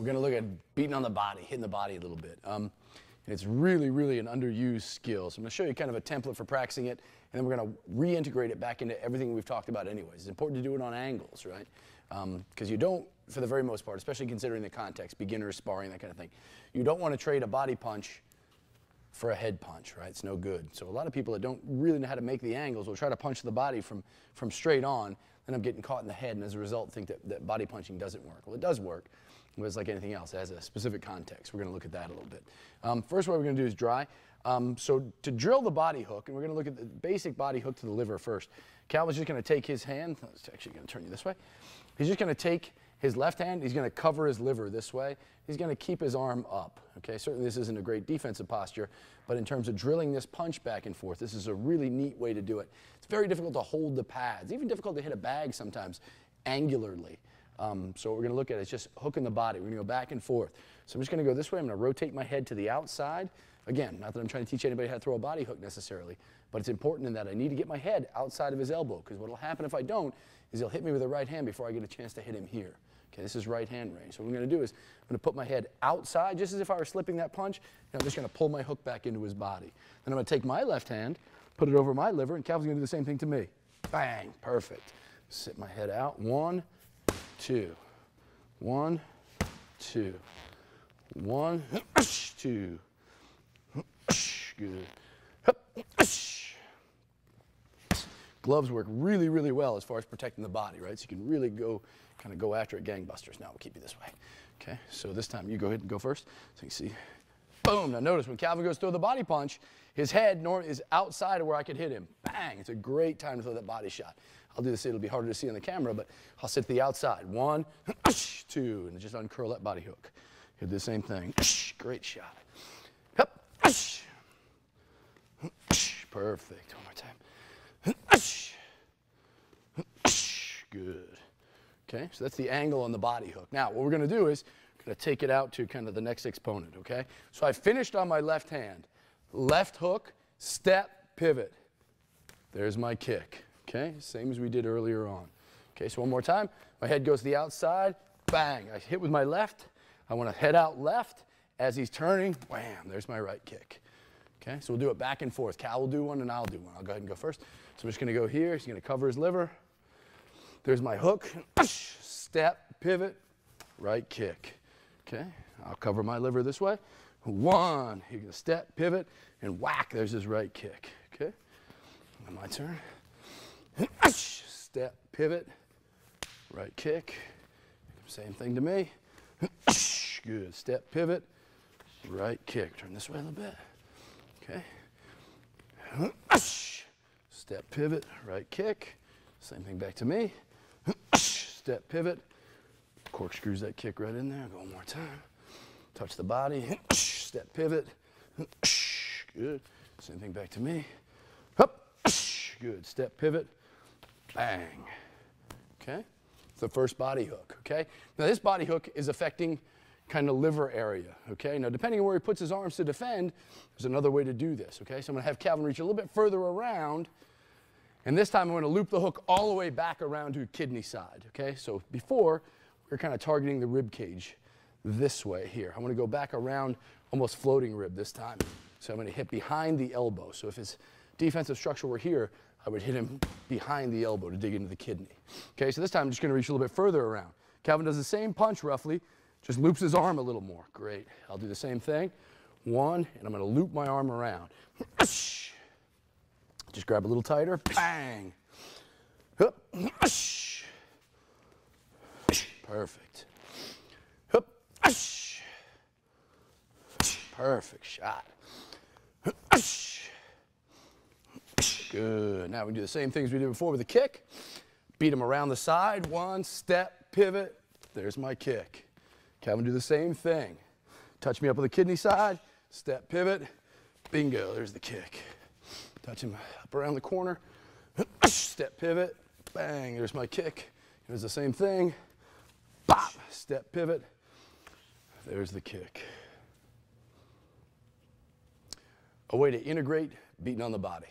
we're going to look at beating on the body, hitting the body a little bit. It's really, really an underused skill. So I'm going to show you kind of a template for practicing it, and then we're going to reintegrate it back into everything we've talked about anyways. It's important to do it on angles, right? Because you don't, for the very most part, especially considering the context, beginner sparring, that kind of thing, you don't want to trade a body punch for a head punch, right? It's no good. So a lot of people that don't really know how to make the angles will try to punch the body from straight on, end up getting caught in the head, and as a result think that body punching doesn't work. Well, it does work, but it's like anything else. It has a specific context. We're going to look at that a little bit. First, what we're going to do is dry. So to drill the body hook, and we're going to look at the basic body hook to the liver first. Calvin's just going to take his hand. It's actually going to turn you this way. He's just going to take his left hand. He's going to cover his liver this way. He's going to keep his arm up. Okay, certainly this isn't a great defensive posture, but in terms of drilling this punch back and forth, this is a really neat way to do it. It's very difficult to hold the pads, even difficult to hit a bag sometimes angularly. So what we're going to look at is just hooking the body. We're going to go back and forth. So I'm just going to go this way. I'm going to rotate my head to the outside. Again, not that I'm trying to teach anybody how to throw a body hook necessarily, but it's important in that I need to get my head outside of his elbow, because what will happen if I don't is he'll hit me with the right hand before I get a chance to hit him here. Okay, this is right hand range. So what I'm going to do is I'm going to put my head outside, just as if I were slipping that punch, and I'm just going to pull my hook back into his body. Then I'm going to take my left hand, put it over my liver, and Calvin's going to do the same thing to me. Bang, perfect. Sit my head out. 1, 2. 1, 2. 1, 2. Good. Gloves work really, really well as far as protecting the body, right? So you can really kind of go after it gangbusters. Now we'll keep you this way. Okay, so this time you go ahead and go first. So you can see, boom. Now notice when Calvin goes to throw the body punch, his head is outside of where I could hit him. Bang, it's a great time to throw that body shot. I'll do this, it'll be harder to see on the camera, but I'll sit to the outside. 1, 2, and just uncurl that body hook. He'll do the same thing. Great shot. Perfect. One more time. Good. Okay, so that's the angle on the body hook. Now, what we're going to do is we're going to take it out to kind of the next exponent, okay? So I finished on my left hand. Left hook, step, pivot. There's my kick, okay? Same as we did earlier on. Okay, so one more time. My head goes to the outside. Bang. I hit with my left. I want to head out left. As he's turning, wham, there's my right kick. Okay, so we'll do it back and forth. Cal will do one, and I'll do one. I'll go ahead and go first. So I'm just going to go here. He's going to cover his liver. There's my hook. Step, pivot, right kick. Okay, I'll cover my liver this way. 1. He's going to step, pivot, and whack. There's his right kick. Okay, and my turn. Step, pivot, right kick. Same thing to me. Good. Step, pivot, right kick. Turn this way a little bit. Okay. Step, pivot, right kick. Same thing back to me. Step, pivot. Corkscrews that kick right in there. Go one more time. Touch the body. Step, pivot. Good. Same thing back to me. Good. Step, pivot. Bang. Okay. It's the first body hook. Okay. Now this body hook is affecting kind of liver area, okay? Now, depending on where he puts his arms to defend, there's another way to do this, okay? So I'm going to have Calvin reach a little bit further around, and this time I'm going to loop the hook all the way back around to kidney side, okay? So before, we were kind of targeting the rib cage this way here. I want to go back around, almost floating rib this time. So I'm going to hit behind the elbow. So if his defensive structure were here, I would hit him behind the elbow to dig into the kidney. Okay, so this time I'm just going to reach a little bit further around. Calvin does the same punch roughly, just loops his arm a little more. Great. I'll do the same thing. 1, and I'm going to loop my arm around. Just grab a little tighter. Bang. Perfect. Perfect shot. Good. Now we do the same things we did before with the kick. Beat him around the side. 1, step, pivot. There's my kick. Calvin, do the same thing. Touch me up on the kidney side, step, pivot, bingo, there's the kick. Touch him up around the corner, step, pivot, bang, there's my kick. Here's the same thing, bop, step, pivot, there's the kick. A way to integrate beating on the body.